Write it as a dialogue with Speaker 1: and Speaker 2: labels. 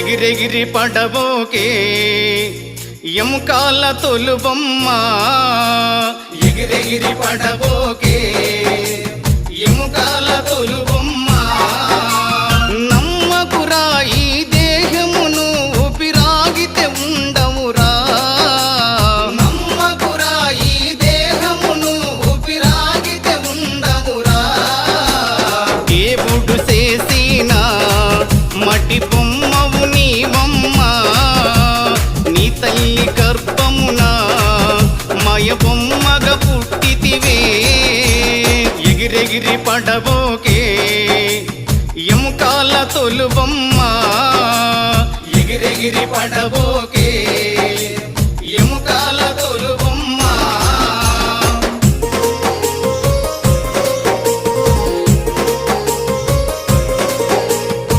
Speaker 1: ఎగిరెగిరి పడబోకే ఎముకాల తొలుబొమ్మ ఎగిరెగిరి పడబోకే ఎముకాల తొలుబొమ్మ నమ్మకురా ఈ దేహమును ఊపిరాగితే ఉండవురా నమ్మకురా ఈ దేహమును ఊపిరాగితే ఉండవురా దేవుడు చేసిన మటి బొమ్మవు నీవమ్మ నీ తల్లి గర్భమున మయ బొమ్మగా పుట్టితివే ఎగిరెగిరి పడబోకే ఎముకాల తొలుబొమ్మ ఎగిరెగిరి పడబోకే